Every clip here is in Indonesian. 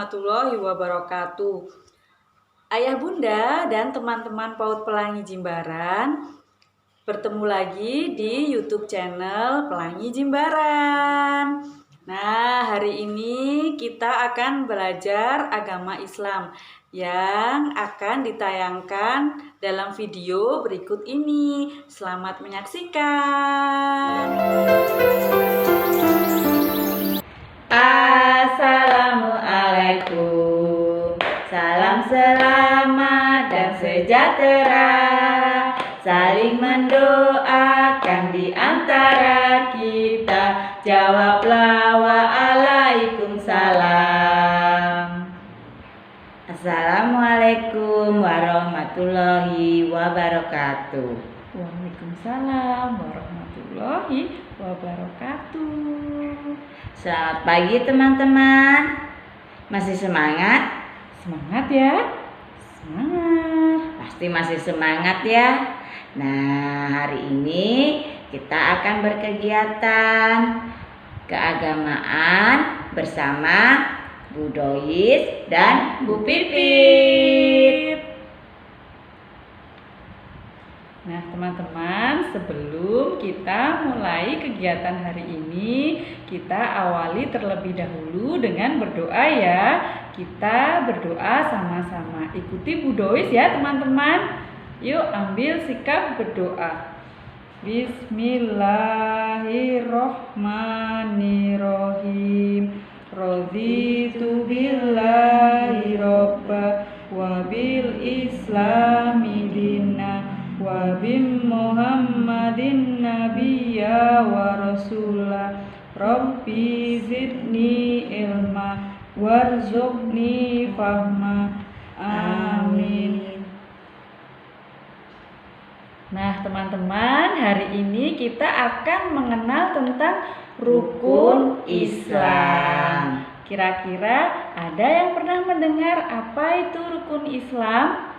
warahmatullahi wabarakatuh. Ayah bunda dan teman-teman PAUD Pelangi Jimbaran, bertemu lagi di YouTube channel Pelangi Jimbaran. Nah, hari ini kita akan belajar agama Islam yang akan ditayangkan dalam video berikut ini. Selamat menyaksikan. Assalamualaikum. Salam selamat dan sejahtera, saling mendoakan di antara kita. Jawablah waalaikumsalam. Assalamualaikum warahmatullahi wabarakatuh. Waalaikumsalam warahmatullahi wabarakatuh. Selamat pagi teman-teman. Masih semangat? Semangat ya? Semangat. Pasti masih semangat ya. Nah, hari ini kita akan berkegiatan keagamaan bersama Bu Dois dan Bu Pipit. Nah teman-teman, sebelum kita mulai kegiatan hari ini, kita awali terlebih dahulu dengan berdoa ya. Kita berdoa sama-sama. Ikuti Bu Dois ya teman-teman. Yuk ambil sikap berdoa. Bismillahirrohmanirrohim. Raditu billahi robba wa bil islami dinna wa bim muhammadin nabiyya wa rasulah. Rabbi zidni ilma warzuqni fahma. Amin. Nah teman-teman, hari ini kita akan mengenal tentang rukun Islam. Kira-kira ada yang pernah mendengar apa itu rukun Islam?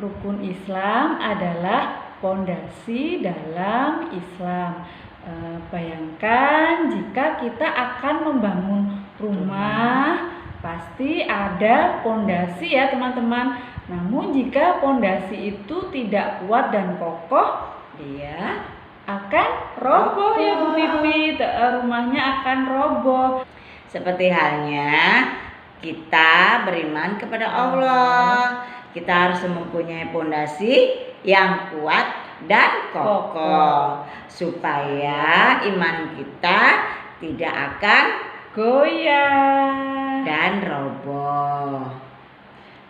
Rukun Islam adalah pondasi dalam Islam. Bayangkan jika kita akan membangun rumah, pasti ada pondasi ya teman-teman. Namun jika pondasi itu tidak kuat dan kokoh, dia akan roboh ya Bu Pipit. Rumahnya akan roboh. Seperti halnya kita beriman kepada Allah, kita harus mempunyai pondasi yang kuat dan kokoh supaya iman kita tidak akan goyah dan roboh.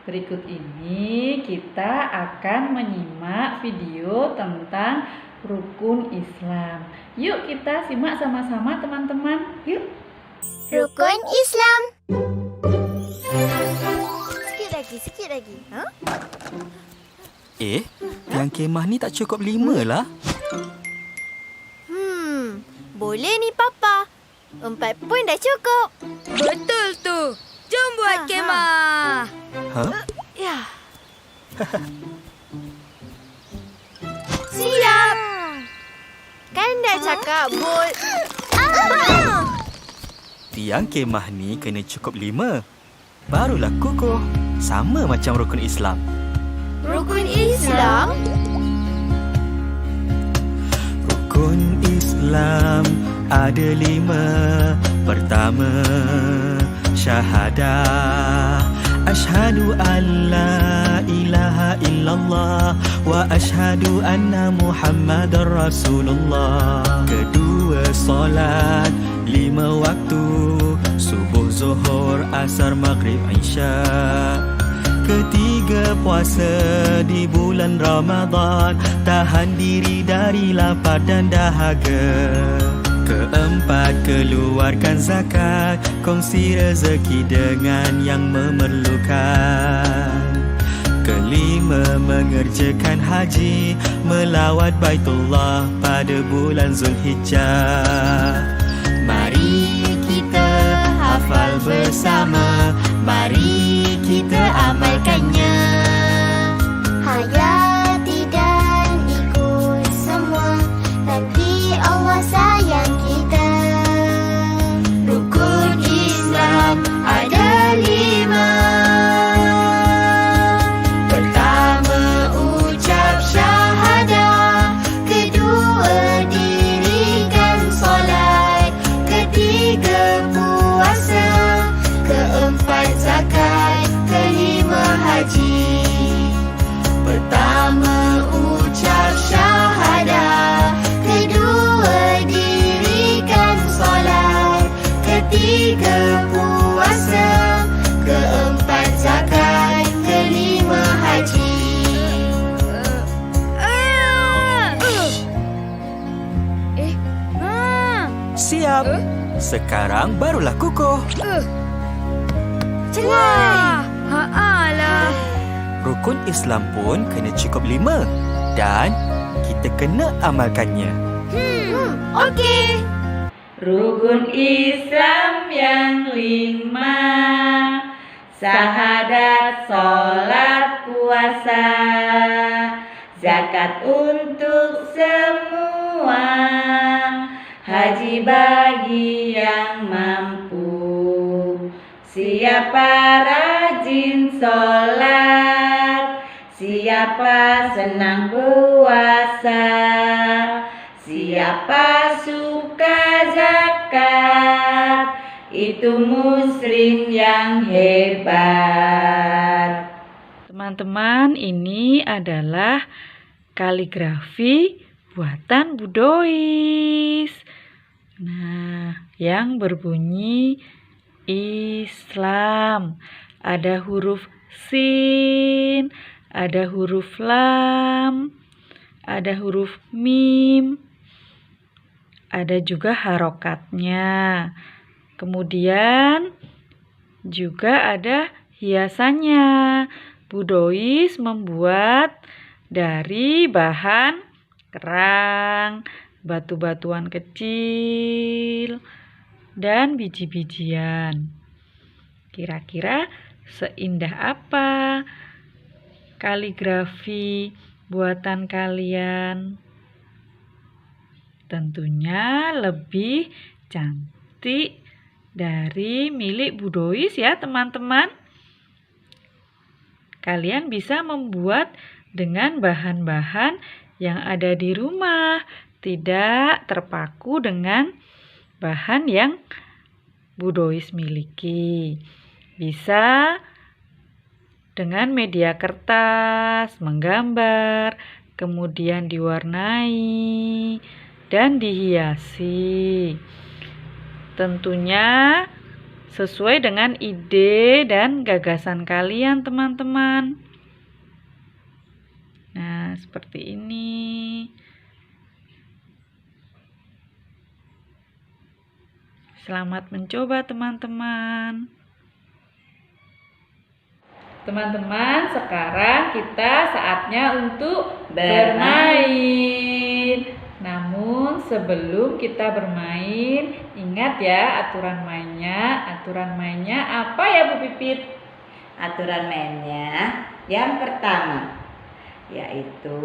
Berikut ini kita akan menyimak video tentang rukun Islam. Yuk kita simak sama-sama teman-teman. Yuk. Rukun Islam. Sikit lagi. Yang kemah ni tak cukup 5 lah. Boleh ni Papa. 4 pun dah cukup. Betul tu. Jom buat kemah. Ya. Siap. Kan dah cakap Tiang kemah ni kena cukup 5. Barulah kukuh. Sama macam rukun Islam. Rukun Islam? Rukun Islam ada 5. Pertama, syahadah. Ashhadu an la ilaha illallah wa ashhadu anna Muhammadar Rasulullah. Kedua, solat 5 waktu. Subuh, zuhur, asar, maghrib, isya. Ketiga, puasa di bulan Ramadan. Tahan diri dari lapar dan dahaga. Keempat, keluarkan zakat. Kongsi rezeki dengan yang memerlukan. Kelima, mengerjakan haji. Melawat Baitullah pada bulan Zulhijjah. Mari kita hafal bersama. Mari kita amalkannya. Hayati dan ikut semua. Nanti Allah sayang kita. Rukun Islam ada siap. Sekarang barulah kukuh. Wah, haalah. Rukun Islam pun kena cukup 5 dan kita kena amalkannya. Okey. Rukun Islam yang 5, syahadat, sholat, puasa, zakat untuk semua, haji bagi yang mampu. Siapa rajin sholat, siapa senang puasa, siapa suka zakat, itu muslim yang hebat. Teman-teman, ini adalah kaligrafi buatan Budois. Nah, yang berbunyi Islam. Ada huruf sin, ada huruf lam, ada huruf mim, ada juga harokatnya. Kemudian juga ada hiasannya. Budois membuat dari bahan kerang, batu-batuan kecil, dan biji-bijian. Kira-kira seindah apa kaligrafi buatan kalian? Tentunya lebih cantik dari milik Budois ya teman-teman. Kalian bisa membuat dengan bahan-bahan yang ada di rumah, tidak terpaku dengan bahan yang Budois miliki. Bisa dengan media kertas, menggambar, kemudian diwarnai dan dihiasi. Tentunya sesuai dengan ide dan gagasan kalian, teman-teman. Nah, seperti ini. Selamat mencoba, teman-teman. Teman-teman, sekarang kita saatnya untuk bermain. Namun sebelum kita bermain, ingat ya aturan mainnya. Aturan mainnya apa ya Bu Pipit? Aturan mainnya yang pertama yaitu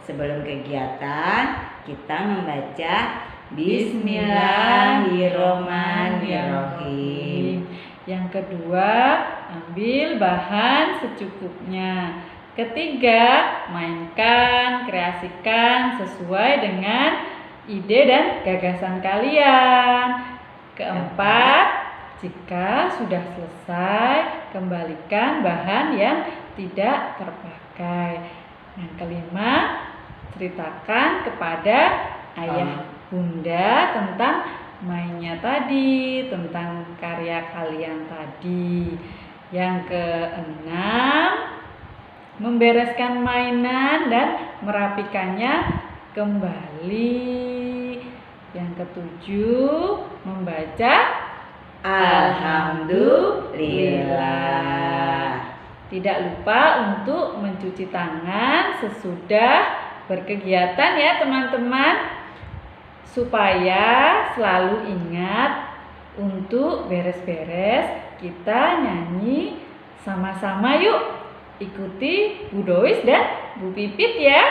sebelum kegiatan kita membaca Bismillahirrahmanirrahim. Yang kedua, ambil bahan secukupnya. Ketiga, mainkan, kreasikan sesuai dengan ide dan gagasan kalian. Keempat, jika sudah selesai, kembalikan bahan yang tidak terpakai. Yang kelima, ceritakan kepada ayah bunda tentang mainnya tadi, tentang karya kalian tadi. Yang keenam, membereskan mainan dan merapikannya kembali. Yang ketujuh, membaca Alhamdulillah. Tidak lupa untuk mencuci tangan sesudah berkegiatan ya teman-teman. Supaya selalu ingat untuk beres-beres, kita nyanyi sama-sama yuk. Ikuti Budois dan Bu Pipit ya.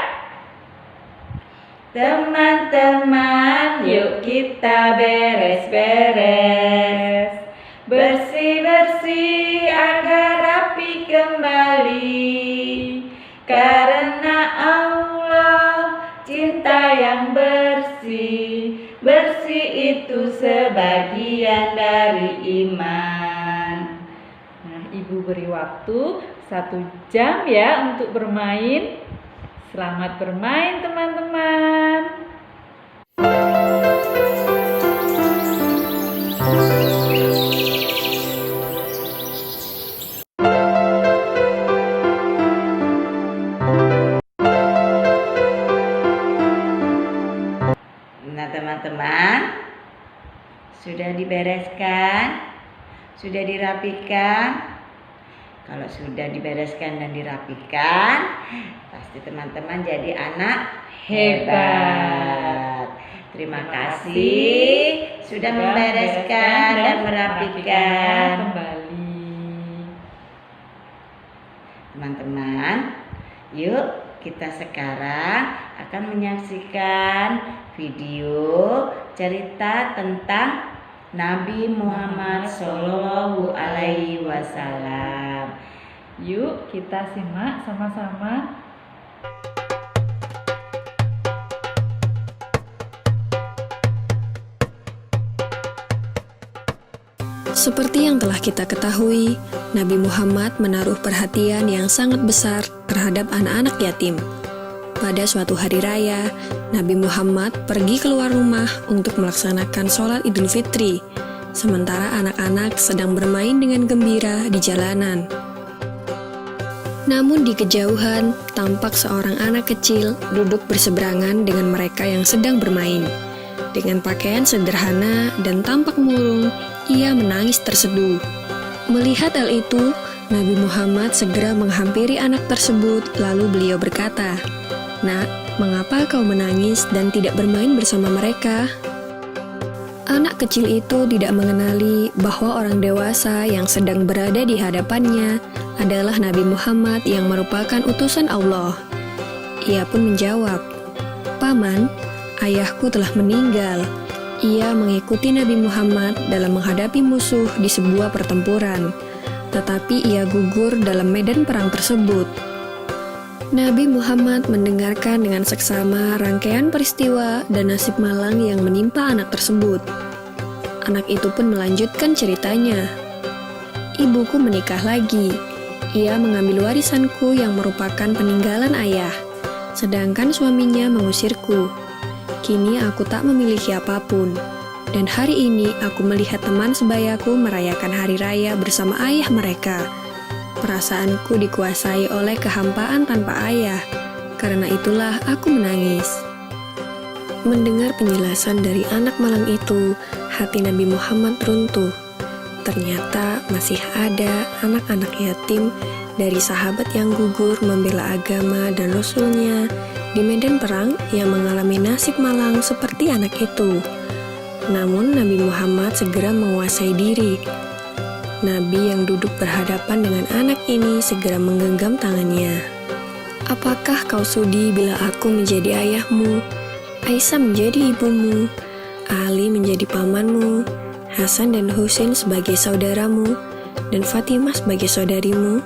Teman-teman, yuk kita beres-beres, bersih-bersih agar rapi kembali. Karena Allah cinta yang bersih, bersih itu sebagian dari iman. Nah, Ibu beri waktu 1 jam ya untuk bermain. Selamat bermain teman-teman. Nah teman-teman, Sudah dibereskan? Sudah dirapikan? Kalau sudah dibereskan dan dirapikan, pasti teman-teman jadi anak hebat. Terima kasih sudah membereskan dan merapikan. Kembali. Teman-teman, yuk kita sekarang akan menyaksikan video cerita tentang Nabi Muhammad Shallallahu Alaihi Wasallam. Yuk kita simak sama-sama. Seperti yang telah kita ketahui, Nabi Muhammad menaruh perhatian yang sangat besar terhadap anak-anak yatim. Pada suatu hari raya, Nabi Muhammad pergi keluar rumah untuk melaksanakan sholat Idul Fitri, sementara anak-anak sedang bermain dengan gembira di jalanan. Namun di kejauhan, tampak seorang anak kecil duduk berseberangan dengan mereka yang sedang bermain. Dengan pakaian sederhana dan tampak murung, ia menangis terseduh. Melihat hal itu, Nabi Muhammad segera menghampiri anak tersebut, lalu beliau berkata, "Nak, mengapa kau menangis dan tidak bermain bersama mereka?" Anak kecil itu tidak mengenali bahwa orang dewasa yang sedang berada di hadapannya adalah Nabi Muhammad yang merupakan utusan Allah. Ia pun menjawab, "Paman, ayahku telah meninggal. Ia mengikuti Nabi Muhammad dalam menghadapi musuh di sebuah pertempuran, tetapi ia gugur dalam medan perang tersebut." Nabi Muhammad mendengarkan dengan seksama rangkaian peristiwa dan nasib malang yang menimpa anak tersebut. Anak itu pun melanjutkan ceritanya. "Ibuku menikah lagi. Ia mengambil warisanku yang merupakan peninggalan ayah, sedangkan suaminya mengusirku. Kini aku tak memiliki apapun, dan hari ini aku melihat teman sebayaku merayakan hari raya bersama ayah mereka. Perasaanku dikuasai oleh kehampaan tanpa ayah, karena itulah aku menangis." Mendengar penjelasan dari anak malang itu, hati Nabi Muhammad runtuh. Ternyata masih ada anak-anak yatim dari sahabat yang gugur membela agama dan Rasulnya di medan perang yang mengalami nasib malang seperti anak itu. Namun Nabi Muhammad segera menguasai diri. Nabi yang duduk berhadapan dengan anak ini segera menggenggam tangannya. "Apakah kau sudi bila aku menjadi ayahmu, Aisyah menjadi ibumu, Ali menjadi pamanmu, Hasan dan Husain sebagai saudaramu, dan Fatimah sebagai saudarimu?"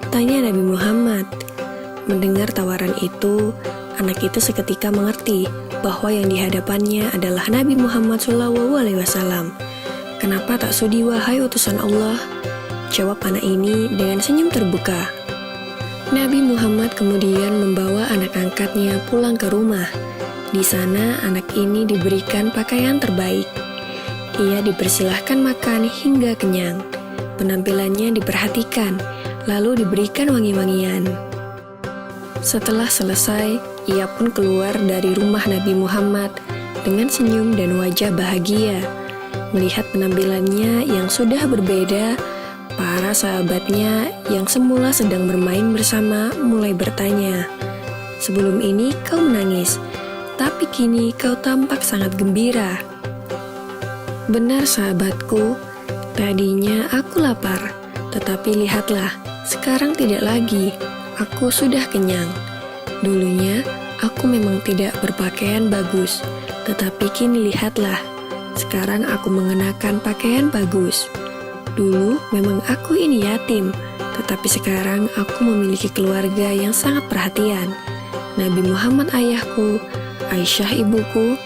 tanya Nabi Muhammad. Mendengar tawaran itu, anak itu seketika mengerti bahwa yang dihadapannya adalah Nabi Muhammad SAW. "Kenapa tak sudi wahai utusan Allah?" jawab anak ini dengan senyum terbuka. Nabi Muhammad kemudian membawa anak angkatnya pulang ke rumah. Di sana anak ini diberikan pakaian terbaik. Ia dipersilahkan makan hingga kenyang. Penampilannya diperhatikan, lalu diberikan wangi-wangian. Setelah selesai, ia pun keluar dari rumah Nabi Muhammad dengan senyum dan wajah bahagia. Melihat penampilannya yang sudah berbeda, para sahabatnya yang semula sedang bermain bersama mulai bertanya, "Sebelum ini kau menangis, tapi kini kau tampak sangat gembira." "Benar sahabatku, tadinya aku lapar, tetapi lihatlah, sekarang tidak lagi, aku sudah kenyang. Dulunya aku memang tidak berpakaian bagus, tetapi kini lihatlah, sekarang aku mengenakan pakaian bagus. Dulu memang aku ini yatim, tetapi sekarang aku memiliki keluarga yang sangat perhatian. Nabi Muhammad ayahku, Aisyah ibuku,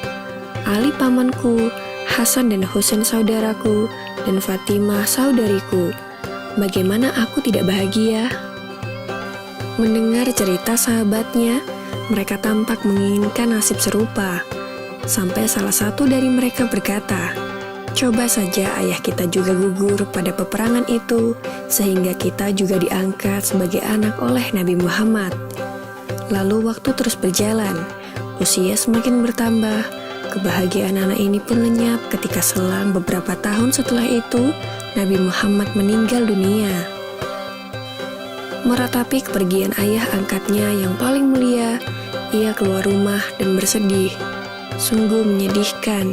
Ali pamanku, Hasan dan Husain saudaraku, dan Fatimah saudariku. Bagaimana aku tidak bahagia?" Mendengar cerita sahabatnya, mereka tampak menginginkan nasib serupa. Sampai salah satu dari mereka berkata, "Coba saja ayah kita juga gugur pada peperangan itu, sehingga kita juga diangkat sebagai anak oleh Nabi Muhammad." Lalu waktu terus berjalan, usia semakin bertambah, Kebahagiaan anak ini pun lenyap ketika selang beberapa tahun setelah itu, Nabi Muhammad meninggal dunia. Meratapi kepergian ayah angkatnya yang paling mulia, ia keluar rumah dan bersedih. Sungguh menyedihkan,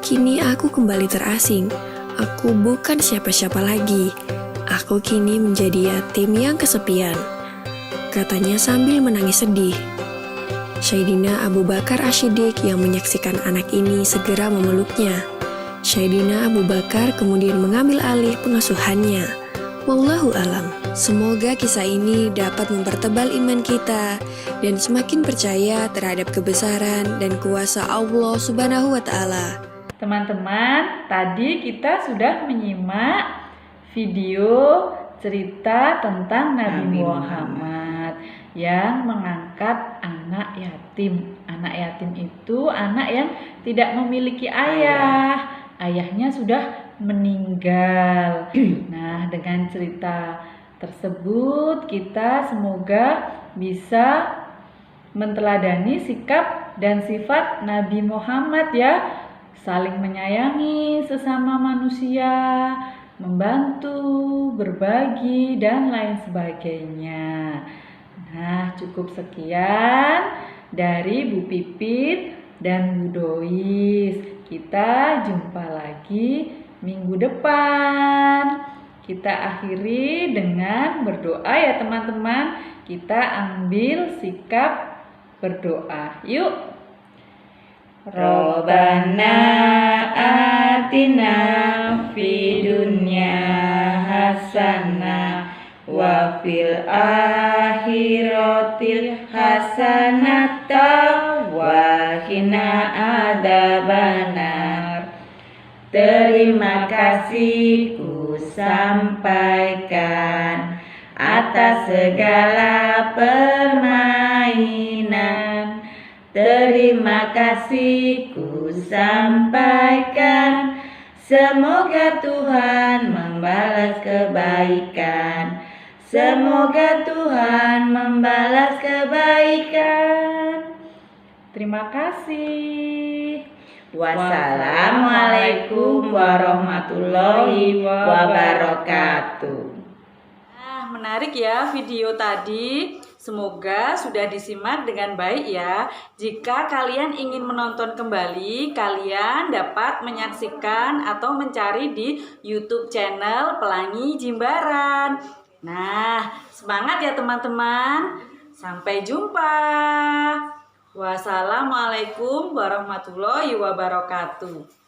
kini aku kembali terasing. Aku bukan siapa-siapa lagi. Aku kini menjadi yatim yang kesepian, katanya sambil menangis sedih. Sayyidina Abu Bakar Ash-Shiddiq yang menyaksikan anak ini segera memeluknya. Sayyidina Abu Bakar kemudian mengambil alih pengasuhannya. Wallahu alam. Semoga kisah ini dapat mempertebal iman kita dan semakin percaya terhadap kebesaran dan kuasa Allah Subhanahu wa Ta'ala. Teman-teman, tadi kita sudah menyimak video cerita tentang Nabi Muhammad yang mengangkat anak yatim. Anak yatim itu anak yang tidak memiliki ayah. Ayahnya sudah meninggal. Nah, dengan cerita tersebut kita semoga bisa menteladani sikap dan sifat Nabi Muhammad ya. Saling menyayangi sesama manusia, membantu, berbagi, dan lain sebagainya. Nah, cukup sekian dari Bu Pipit dan Bu Dois. Kita jumpa lagi minggu depan. Kita akhiri dengan berdoa ya teman-teman. Kita ambil sikap berdoa. Yuk. Rabbana atina fid dunya hasanah wa fil akhirati hasanah wa qina adzabannar. Terima kasih ku sampaikan atas segala permainan. Terima kasih ku sampaikan. Semoga Tuhan membalas kebaikan. Semoga Tuhan membalas kebaikan. Terima kasih. Wassalamualaikum warahmatullahi wabarakatuh. Nah, menarik ya video tadi. Semoga sudah disimak dengan baik ya. Jika kalian ingin menonton kembali, kalian dapat menyaksikan atau mencari di YouTube channel Pelangi Jimbaran. Nah, semangat ya teman-teman. Sampai jumpa. Wassalamualaikum warahmatullahi wabarakatuh.